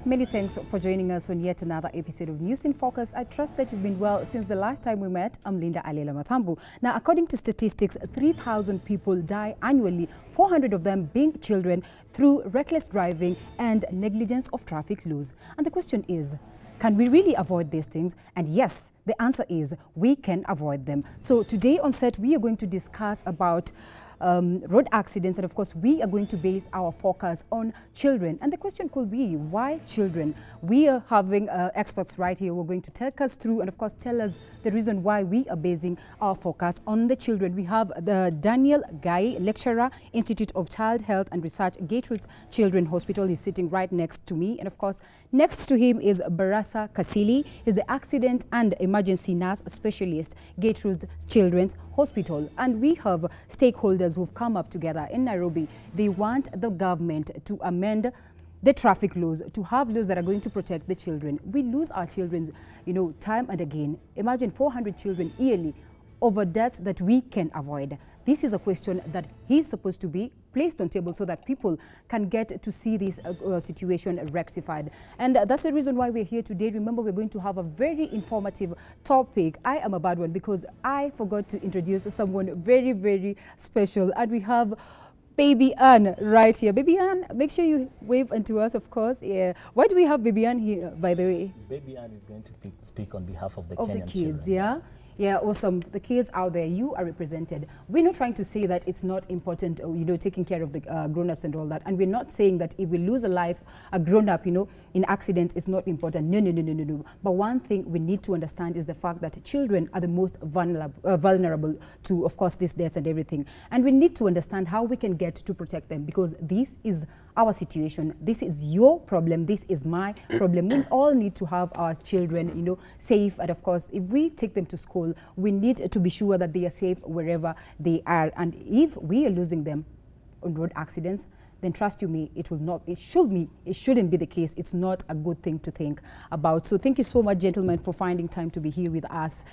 Many thanks for joining us on yet another episode of News in Focus. I trust that you've been well since the last time we met. I'm Linda Alela Mathambu. Now, according to statistics, 3,000 people die annually, 400 of them being children, through reckless driving and negligence of traffic laws. And the question is, can we really avoid these things? And yes, the answer is we can avoid them. So today on set, we are going to discuss about road accidents, and of course we are going to base our focus on children. And the question could be, why children? We are having experts right here who are going to take us through and of course tell us the reason why we are basing our focus on the children. We have the Daniel Guy, lecturer, Institute of Child Health and Research, Gertrude Children's Hospital. He's sitting right next to me, and of course next to him is Barasa Kasili. He's the accident and emergency nurse specialist, Gertrude Children's Hospital. And we have stakeholders who've come up together in Nairobi. They want the government to amend the traffic laws, to have laws that are going to protect the children. We lose our children, time and again. Imagine 400 children yearly over deaths that we can avoid. This is a question that is supposed to be placed on table so that people can get to see this situation rectified. And that's the reason why we're here today. Remember, we're going to have a very informative topic. I am a bad one because I forgot to introduce someone very, very special. And we have Baby Ann right here. Baby Ann, make sure you wave unto us, of course. Yeah. Why do we have Baby Ann here, by the way? Baby Ann is going to speak on behalf of the Kenyan Kenyan kids, children. Yeah? Yeah, awesome. The kids out there, you are represented. We're not trying to say that it's not important, taking care of the grown-ups and all that. And we're not saying that if we lose a life, a grown-up, in accidents, it's not important. No. But one thing we need to understand is the fact that children are the most vulnerable to, of course, these deaths and everything. And we need to understand how we can get to protect them, because this is our situation. This is your problem. This is my problem. We all need to have our children, safe. And of course, if we take them to school, we need to be sure that they are safe wherever they are. And if we are losing them on road accidents, then trust you me, it shouldn't be the case. It's not a good thing to think about. So thank you so much, gentlemen, for finding time to be here with us.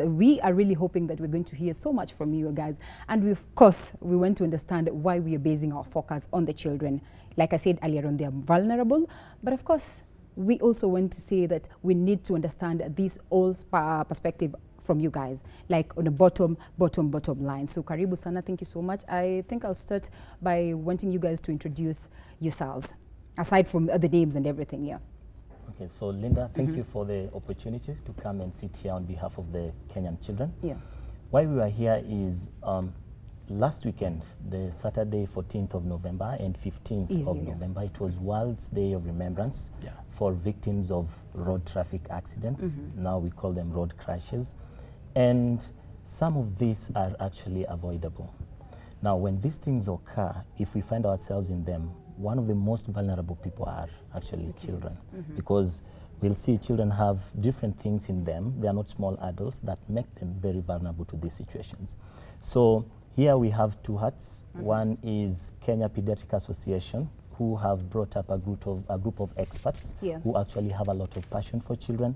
We are really hoping that we're going to hear so much from you guys. And of course, we want to understand why we are basing our focus on the children. Like I said earlier on, they are vulnerable. But of course, we also want to say that we need to understand this whole perspective from you guys, like on a bottom line. So Karibu Sana, thank you so much. I think I'll start by wanting you guys to introduce yourselves, aside from the names and everything, yeah. Okay, so Linda, thank you for the opportunity to come and sit here on behalf of the Kenyan children. Yeah. Why we are here is last weekend, the Saturday 14th of November and 15th of November, it was World's Day of Remembrance for victims of road traffic accidents. Now we call them road crashes. And some of these are actually avoidable. Now, when these things occur, if we find ourselves in them, one of the most vulnerable people are actually children. Because we'll see children have different things in them. They are not small adults that make them very vulnerable to these situations. So here we have two hats. One is Kenya Pediatric Association, who have brought up a group of experts who actually have a lot of passion for children.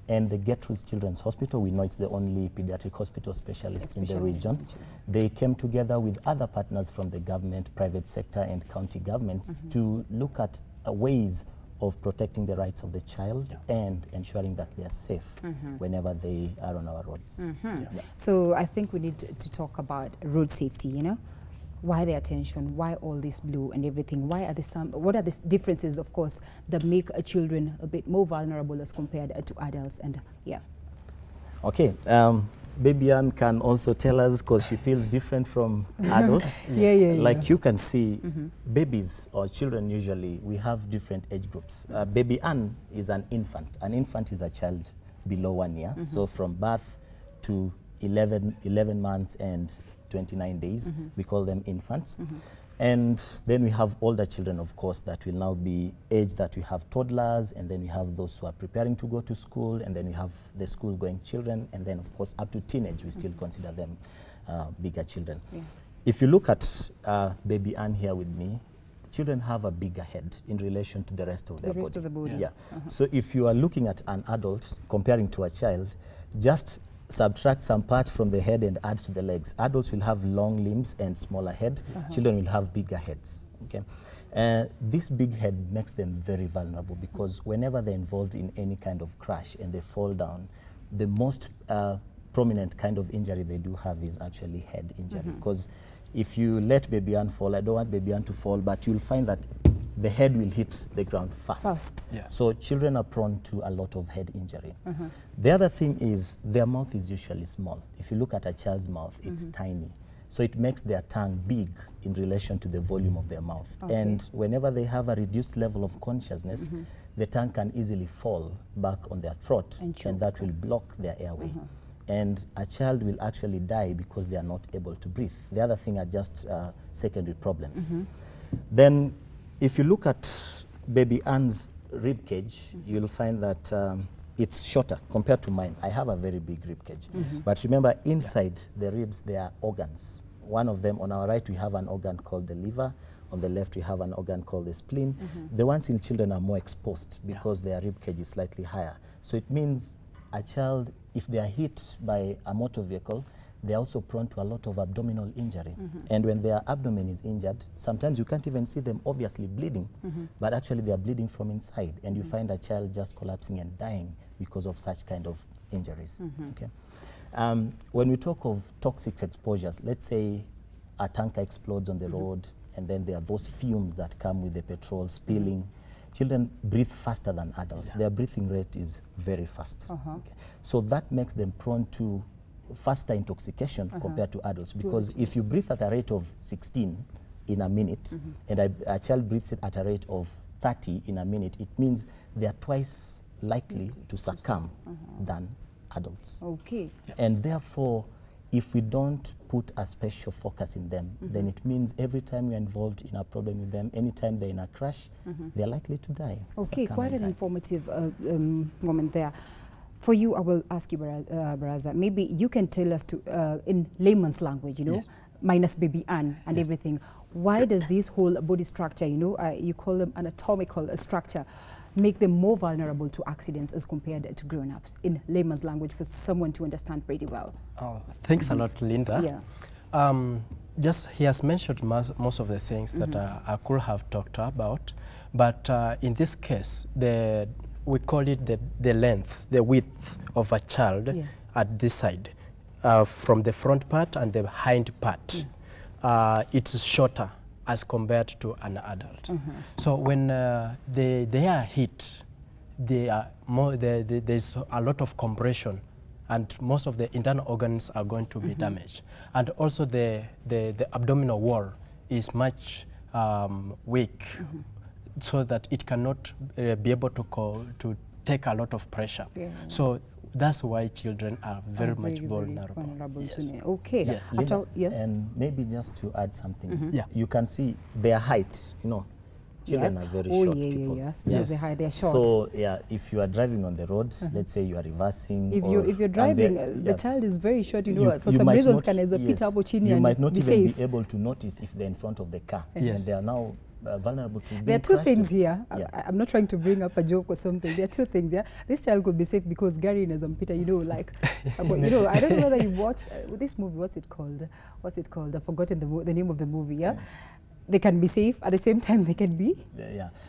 And the Gertrude Children's Hospital, we know it's the only pediatric hospital specialist in the region. They came together with other partners from the government, private sector, and county governments to look at ways of protecting the rights of the child and ensuring that they are safe whenever they are on our roads. So I think we need to talk about road safety, Why the attention? Why all this blue and everything? What are the differences, of course, that make children a bit more vulnerable as compared to adults? And Okay, Baby Ann can also tell us, because she feels different from adults. Like you can see, babies or children usually, we have different age groups. Baby Ann is an infant. An infant is a child below 1 year. So from birth to 11 months and 29 days, we call them infants. And then we have older children, of course, that will now be age that we have toddlers, and then we have those who are preparing to go to school, and then we have the school-going children, and then, of course, up to teenage, we still consider them bigger children. If you look at Baby Ann here with me, children have a bigger head in relation to the rest of their body. Of the body. So if you are looking at an adult comparing to a child, just subtract some part from the head and add to the legs. Adults will have long limbs and smaller head. Children will have bigger heads. Okay, this big head makes them very vulnerable because whenever they're involved in any kind of crash and they fall down, the most prominent kind of injury they do have is actually head injury. Because if you let baby Ann fall, I don't want baby Ann to fall, but you'll find that the head will hit the ground fast. Yeah. So children are prone to a lot of head injury. The other thing is their mouth is usually small. If you look at a child's mouth, it's tiny. So it makes their tongue big in relation to the volume of their mouth. And whenever they have a reduced level of consciousness, the tongue can easily fall back on their throat, and that will block their airway. And a child will actually die because they are not able to breathe. The other thing are just secondary problems. Then if you look at baby Ann's rib cage, you'll find that it's shorter compared to mine. I have a very big rib cage. But remember, inside the ribs, there are organs. One of them, on our right, we have an organ called the liver. On the left, we have an organ called the spleen. The ones in children are more exposed because their rib cage is slightly higher. So it means a child, if they are hit by a motor vehicle, they're also prone to a lot of abdominal injury. And when their abdomen is injured, sometimes you can't even see them obviously bleeding, but actually they are bleeding from inside. And you find a child just collapsing and dying because of such kind of injuries. Okay. When we talk of toxic exposures, let's say a tanker explodes on the road, and then there are those fumes that come with the petrol spilling. Children breathe faster than adults. Their breathing rate is very fast. Okay. So that makes them prone to faster intoxication compared to adults, because if you breathe at a rate of 16 in a minute, and a child breathes it at a rate of 30 in a minute, it means they are twice likely to succumb than adults. Okay. And therefore, if we don't put a special focus in them, then it means every time we're involved in a problem with them, anytime they're in a crash, they're likely to die. Okay, quite an informative moment there. For you, I will ask you, Baraza, maybe you can tell us to, in layman's language, you know, minus baby Ann and everything, why does this whole body structure, you know, you call them anatomical structure, make them more vulnerable to accidents as compared to grown-ups, in layman's language, for someone to understand pretty well? Oh, thanks a lot, Linda. Just he has mentioned most of the things that I could have talked about, but in this case, we call it the length, the width of a child at this side, from the front part and the hind part. It's shorter as compared to an adult. So when they are hit, there's a lot of compression, and most of the internal organs are going to be damaged. And also the abdominal wall is much weak, so that it cannot be able to take a lot of pressure. So that's why children are very much vulnerable. Okay. Yeah. And maybe just to add something, you can see their height, you know, children are very short people. Because they're short. So if you are driving on the road, let's say you are reversing. If you're driving, the child is very short, you know, for some reasons can as a pita chini. You might not even be able to notice if they're in front of the car. And they are now vulnerable to being There are two things here. Yeah. I'm not trying to bring up a joke or something. There are two things. This child could be safe because Gary and Zampita, you know, like, you know, I don't know whether you watched this movie. What's it called? I've forgotten the name of the movie. They can be safe at the same time. They can be.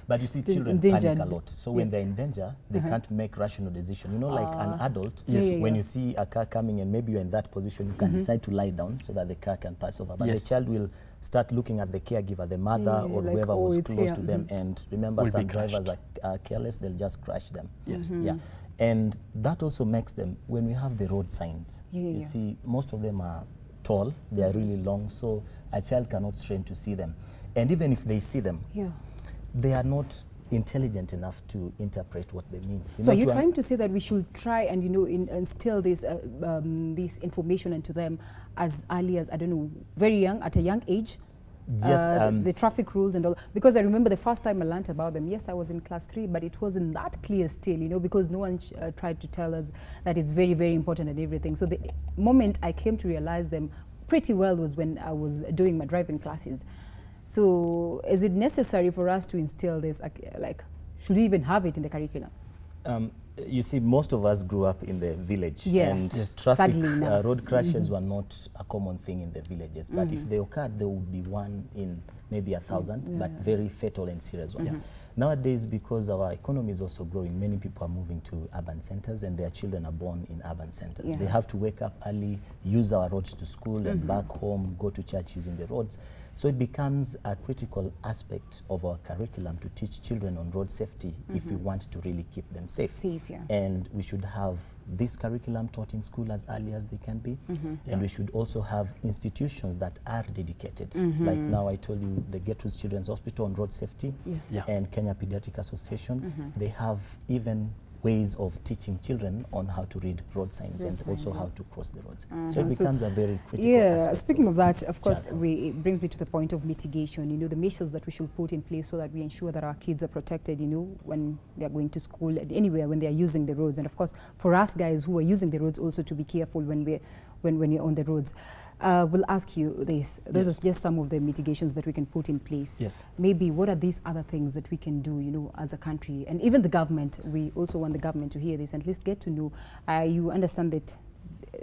But you see, children panic a lot. So when they're in danger, they can't make rational decisions. You know, like an adult, when you see a car coming and maybe you're in that position, you can decide to lie down so that the car can pass over. But the child will start looking at the caregiver, the mother or like, whoever was close to them. And remember, some drivers are careless, they'll just crash them. And that also makes them, when we have the road signs, you see, most of them are tall, they are really long, so a child cannot strain to see them. And even if they see them, they are not intelligent enough to interpret what they mean. So are you trying to say that we should try and, you know, instill this information into them as early as, I don't know, very young, at a young age? The traffic rules and all, because I remember the first time I learned about them, yes, I was in class 3, but it wasn't that clear still, you know, because no one tried to tell us that it's very, very important and everything. So the moment I came to realize them pretty well was when I was doing my driving classes. So is it necessary for us to instill this, like, should we even have it in the curriculum? You see, most of us grew up in the village, Yeah. and Yes. traffic, Sadly enough. road crashes were not a common thing in the villages. But if they occurred, there would be one in maybe 1,000, but very fatal and serious one. Nowadays, because our economy is also growing, many people are moving to urban centers, and their children are born in urban centers. Yeah. They have to wake up early, use our roads to school and back home, go to church using the roads. So it becomes a critical aspect of our curriculum to teach children on road safety if we want to really keep them safe. Yeah. And we should have this curriculum taught in school as early as they can be. And we should also have institutions that are dedicated. Like now I told you, the Gertrude's Children's Hospital on road safety and Kenya Pediatric Association, they have even ways of teaching children on how to read road signs and also how to cross the roads. So it becomes a very critical aspect. Speaking of that, of course, it brings me to the point of mitigation, you know, the measures that we should put in place so that we ensure that our kids are protected, you know, when they are going to school and anywhere when they are using the roads. And of course, for us guys who are using the roads also to be careful when you're on the roads. We'll ask you this. Those are just some of the mitigations that we can put in place. Yes. Maybe what are these other things that we can do, you know, as a country? And even the government, we also want the government to hear this and at least get to know. You understand that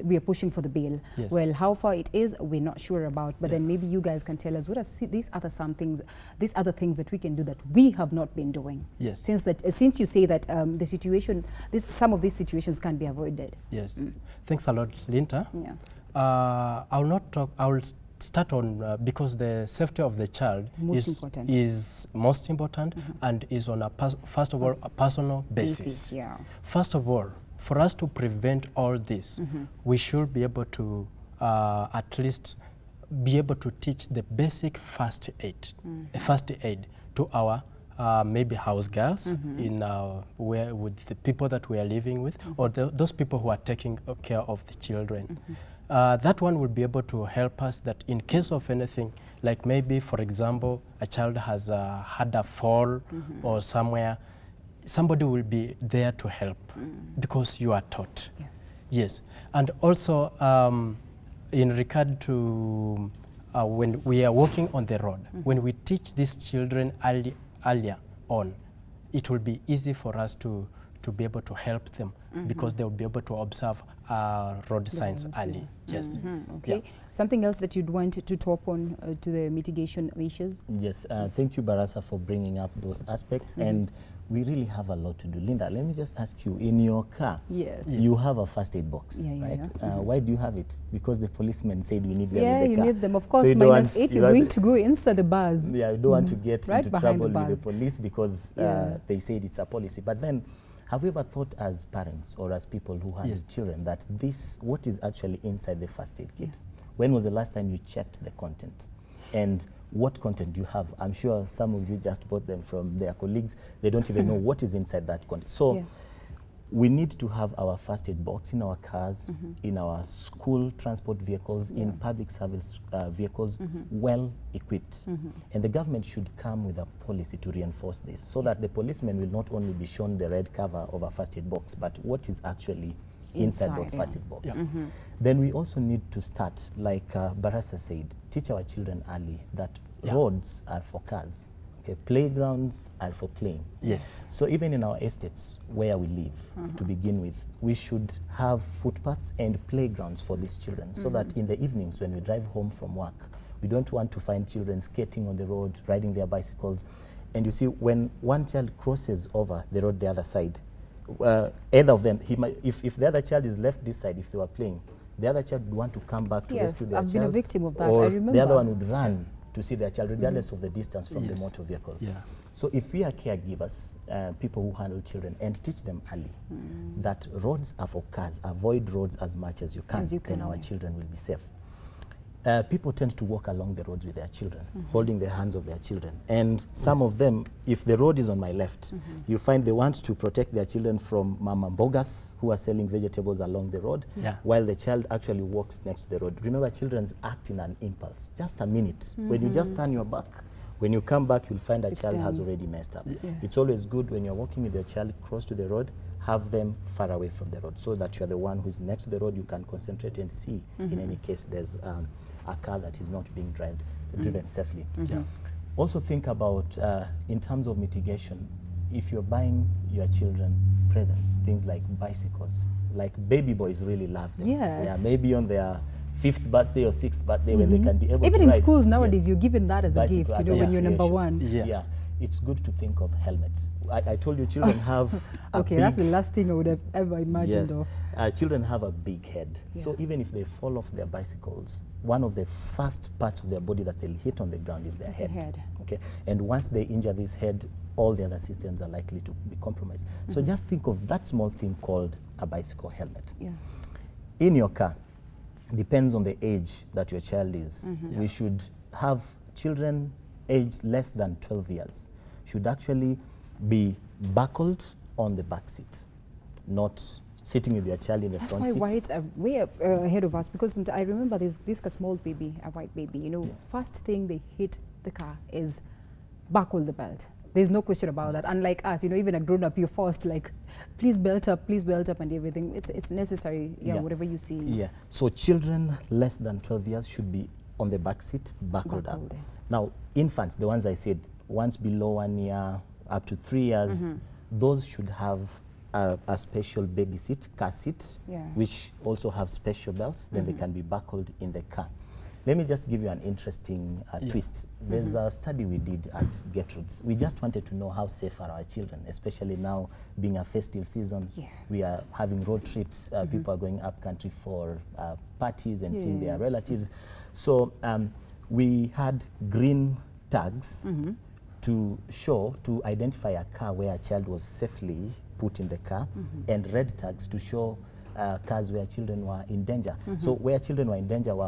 we are pushing for the bill. Yes. Well, how far it is, we're not sure about. But then maybe you guys can tell us what are these other things that we can do that we have not been doing. Yes. Since you say that some of these situations can be avoided. Yes. Thanks a lot, Linda. Yeah. I'll not talk. I'll start on because the safety of the child is most important and is on a first of all a personal basis. Yeah. First of all, for us to prevent all this, we should be able to at least be able to teach the basic first aid to our maybe house girls in where with the people that we are living with, or those people who are taking care of the children. That one will be able to help us that in case of anything, like maybe, for example, a child has had a fall or somewhere, somebody will be there to help because you are taught. Yeah. Yes. And also in regard to when we are walking on the road, when we teach these children earlier on, it will be easy for us to be able to help them because they will be able to observe road signs early. Yes. Okay. Yeah. Something else that you'd want to talk on to the mitigation measures? Yes. Thank you, Barasa, for bringing up those aspects. And we really have a lot to do. Linda, let me just ask you, in your car, you have a first aid box, right? Why do you have it? Because the policeman said we need them in the car. Yeah, you need them. Of course, so -8, you're going to go inside the bus. Yeah, you don't want to get into trouble with the police because they said it's a policy. But then, have you ever thought as parents or as people who handle children that what is actually inside the first aid kit? When was the last time you checked the content? And what content do you have? I'm sure some of you just bought them from their colleagues. They don't even know what is inside that content. So we need to have our first aid box in our cars, in our school transport vehicles, in public service vehicles, well equipped. And the government should come with a policy to reinforce this so that the policemen will not only be shown the red cover of a first aid box, but what is actually inside that first aid box. Then we also need to start, like Barasa said, teach our children early that roads are for cars. Okay, playgrounds are for playing. Yes. So even in our estates where we live, to begin with, we should have footpaths and playgrounds for these children so that in the evenings when we drive home from work, we don't want to find children skating on the road, riding their bicycles. And you see, when one child crosses over the road the other side, either of them, if the other child is left this side, if they were playing, the other child would want to come back to rescue their child. Yes, I've been a victim of that, or I remember. The other one would run to see their child, regardless of the distance from the motor vehicle. Yeah. So if we are caregivers, people who handle children, and teach them early that roads are for cars, avoid roads as much as you can, then our children will be safe. People tend to walk along the roads with their children, holding the hands of their children. And some of them, if the road is on my left, you find they want to protect their children from mama mbogas who are selling vegetables along the road, while the child actually walks next to the road. Remember, children act in an impulse. Just a minute. When you just turn your back, when you come back, you'll find a child has already messed up. It's always good when you're walking with your child close to the road, have them far away from the road so that you're the one who's next to the road. You can concentrate and see in any case there's a car that is not being driven safely. Also think about, in terms of mitigation, if you're buying your children presents, things like bicycles, like baby boys really love them. Yes. Yeah, maybe on their 5th birthday or 6th birthday when they can be able even to in ride. schools nowadays, Yes. you're given that as a Bicycle gift, as you know, a when you're number recreation. one. Yeah. It's good to think of helmets. I told you children have a Okay, big, that's the last thing I would have ever imagined yes, of. children have a big head. Yeah. So even if they fall off their bicycles, one of the first parts of their body that they'll hit on the ground is their It's the head. Okay, and once they injure this head, all the other systems are likely to be compromised. So just think of that small thing called a bicycle helmet. Yeah. In your car, depends on the age that your child is. We should have children aged less than 12 years should actually be buckled on the back seat, not sitting with your child in the That's front why seat. whites are way ahead of us, because I remember this small baby, a white baby, you know, first thing they hit the car is buckle the belt. There's no question about that. Unlike us, you know, even a grown-up, you're forced, like, please belt up and everything. It's necessary, whatever you see. Yeah, so children less than 12 years should be on the back seat, buckled up. Buckled, yeah. Now, infants, the ones I said, ones below 1 year, up to 3 years, those should have a special baby seat, car seat, which also have special belts, then they can be buckled in the car. Let me just give you an interesting twist. There's a study we did at Gertrude's. We just wanted to know how safe are our children, especially now being a festive season. Yeah. We are having road trips. People are going up country for parties and seeing their relatives. So we had green tags to identify a car where a child was safely put in the car, and red tags to show cars where children were in danger. So where children were in danger were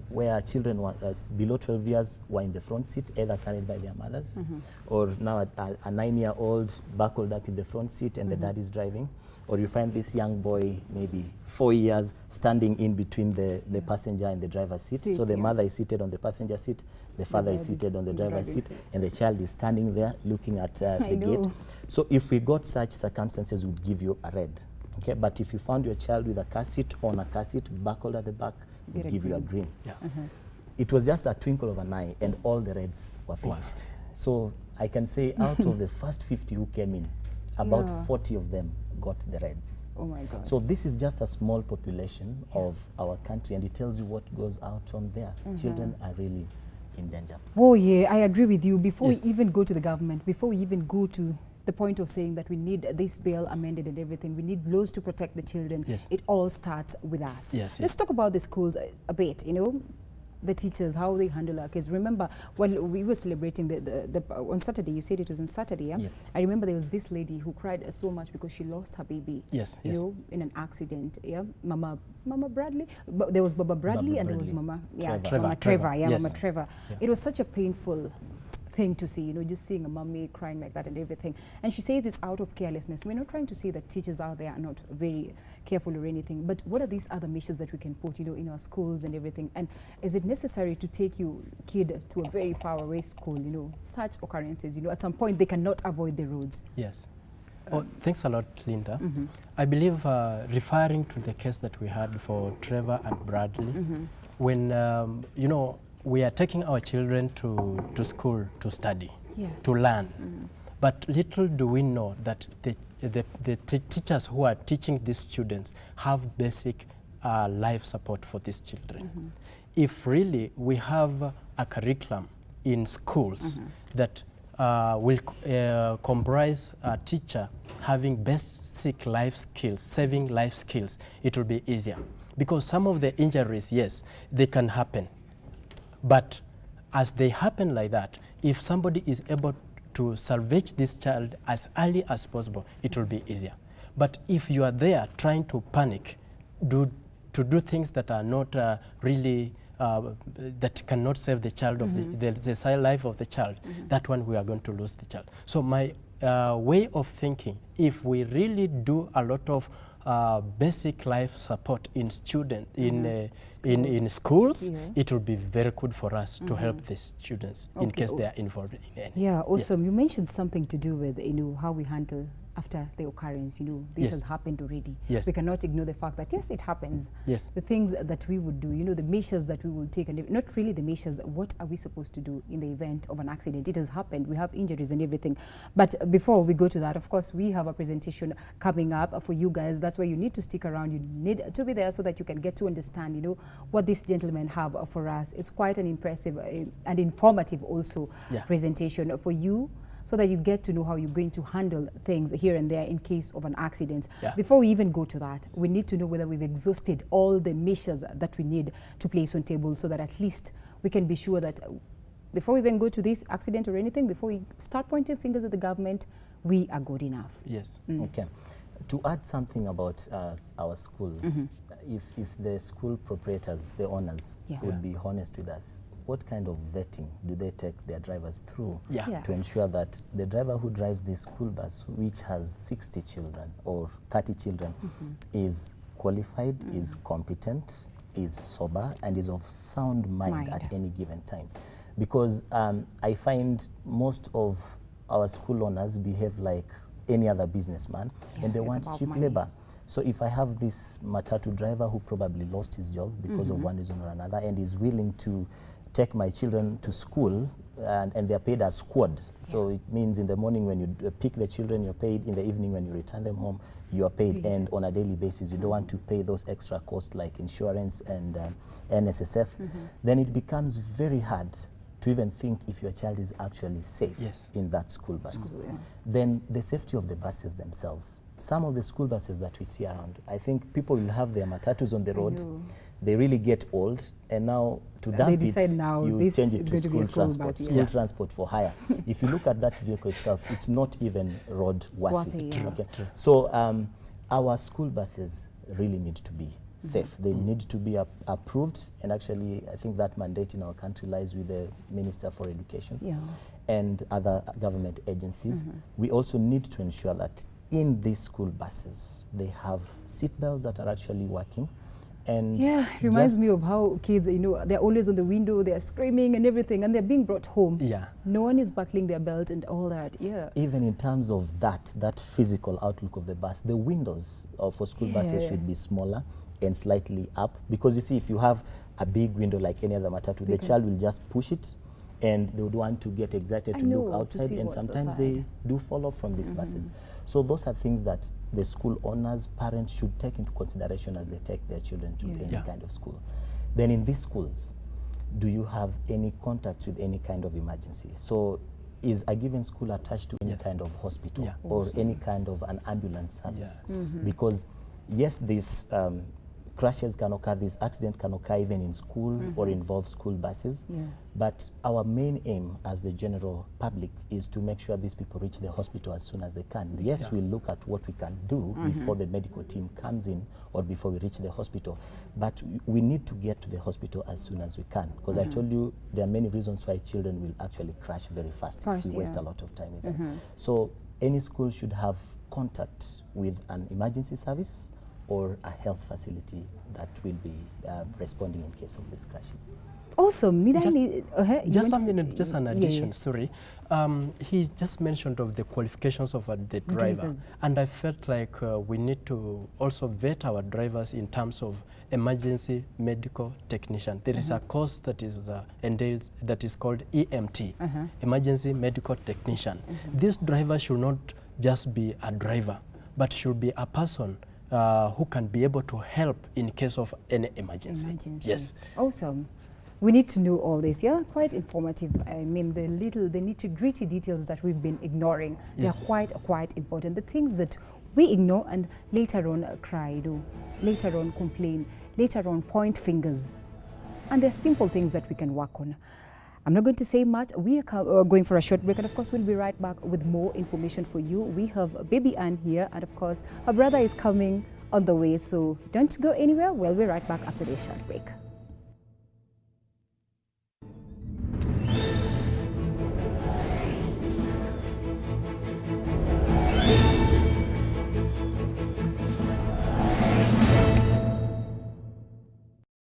where children were below 12 years were in the front seat, either carried by their mothers, or now a 9-year-old buckled up in the front seat and the dad is driving. Or you find this young boy, maybe 4 years, standing in between the passenger and the driver's seat. So the mother is seated on the passenger seat, the father is seated on the driver's seat, and the child is standing there looking at the gate. So if we got such circumstances, we'd give you a red. Okay, but if you found your child with a car seat on a car seat buckled at the back, we'd give you a green. Yeah. It was just a twinkle of an eye, and all the reds were finished. Wow. So I can say out of the first 50 who came in, about 40 of them got the reds. Oh my God. So this is just a small population of our country, and it tells you what goes out on there. Children are really in danger. Oh yeah, I agree with you. Before we even go to the government, before we even go to the point of saying that we need this bill amended and everything, we need laws to protect the children. It all starts with us. Let's talk about the schools a bit, you know, the teachers, how they handle our kids. Remember, when we were celebrating on Saturday, you said it was on Saturday, yeah? I remember there was this lady who cried so much because she lost her baby, you know, in an accident, Mama Bradley. But there was Baba Bradley and there was Mama Trevor. Mama Trevor. It was such a painful thing to see, you know, just seeing a mummy crying like that and everything. And she says it's out of carelessness. We're not trying to say that teachers out there are not very careful or anything, but what are these other measures that we can put, you know, in our schools and everything? And is it necessary to take your kid to a very far away school, you know, such occurrences, you know, at some point they cannot avoid the roads? Yes. Thanks a lot, Linda. I believe referring to the case that we had for Trevor and Bradley, when, you know, we are taking our children to school to study, to learn. But little do we know that the teachers who are teaching these students have basic life support for these children. If really we have a curriculum in schools that will comprise a teacher having basic life skills, saving life skills, it will be easier. Because some of the injuries, yes, they can happen. But as they happen like that, if somebody is able to salvage this child as early as possible, it will be easier. But if you are there trying to panic, to do things that are not really, that cannot save the child of the life of the child, that one we are going to lose the child. So my way of thinking, if we really do a lot of basic life support in in schools, it will be very good for us to help the students in case they are involved in any. Yeah, awesome. You mentioned something to do with, you know, how we handle after the occurrence, you know, this Yes. has happened already. Yes. We cannot ignore the fact that, yes, it happens. Yes. The things that we would do, you know, the measures that we will take, and not really the measures, what are we supposed to do in the event of an accident? It has happened. We have injuries and everything. But before we go to that, of course, we have a presentation coming up for you guys. That's why you need to stick around. You need to be there so that you can get to understand, you know, what these gentlemen have for us. It's quite an impressive and informative also presentation for you, so that you get to know how you're going to handle things here and there in case of an accident. Before we even go to that, we need to know whether we've exhausted all the measures that we need to place on table, so that at least we can be sure that before we even go to this accident or anything, before we start pointing fingers at the government, we are good enough. Yes. Okay. To add something about our schools, if the school proprietors, the owners, would be honest with us, what kind of vetting do they take their drivers through to ensure that the driver who drives this school bus, which has 60 children or 30 children, is qualified, is competent, is sober, and is of sound mind at any given time? Because I find most of our school owners behave like any other businessman, and they want cheap labor. So if I have this matatu driver who probably lost his job because of one reason or another, and is willing to take my children to school, and they're paid as squad. So it means in the morning when you pick the children, you're paid. In the evening when you return them home, you are paid. And on a daily basis, you don't want to pay those extra costs like insurance and NSSF. Then it becomes very hard to even think if your child is actually safe in that school bus. Then the safety of the buses themselves. Some of the school buses that we see around, I think people will have their matatus on the road. They really get old, and now to dump it, you change it to school transport, transport for hire. If you look at that vehicle itself, it's not even road worthy. Okay? So our school buses really need to be safe. They need to be approved, and actually I think that mandate in our country lies with the Minister for Education and other government agencies. We also need to ensure that in these school buses they have seat belts that are actually working. And it reminds me of how kids, you know, they're always on the window, they're screaming and everything, and they're being brought home. No one is buckling their belt and all that. Even in terms of that physical outlook of the bus, the windows for school buses should be smaller and slightly up, because you see, if you have a big window like any other matatu, the child will just push it, and they would want to get excited to look outside, and sometimes they do fall off from these buses. So those are things that the school owners, parents should take into consideration as they take their children to any kind of school. Then in these schools, do you have any contact with any kind of emergency? So is a given school attached to any kind of hospital or any kind of an ambulance service? Because yes, this crashes can occur, this accident can occur even in school or involve school buses. But our main aim as the general public is to make sure these people reach the hospital as soon as they can. Yes, we'll look at what we can do before the medical team comes in or before we reach the hospital. But we need to get to the hospital as soon as we can, because I told you there are many reasons why children will actually crash very fast if you waste a lot of time with them. So any school should have contact with an emergency service or a health facility that will be responding in case of these crashes. Awesome. Just a minute, just an addition, sorry. He just mentioned of the qualifications of the driver, and I felt like we need to also vet our drivers in terms of emergency medical technician. There is a course that is entails, that is called EMT, emergency medical technician. This driver should not just be a driver, but should be a person who can be able to help in case of any emergency. Yes. Awesome. We need to know all this, quite informative. I mean, the nitty-gritty details that we've been ignoring, they're quite important. The things that we ignore and later on cry, later on complain, later on point fingers. And they're simple things that we can work on. I'm not going to say much. We are going for a short break, and of course we'll be right back with more information for you. We have baby Anne here, and of course her brother is coming on the way, so don't go anywhere. We'll be right back after this short break.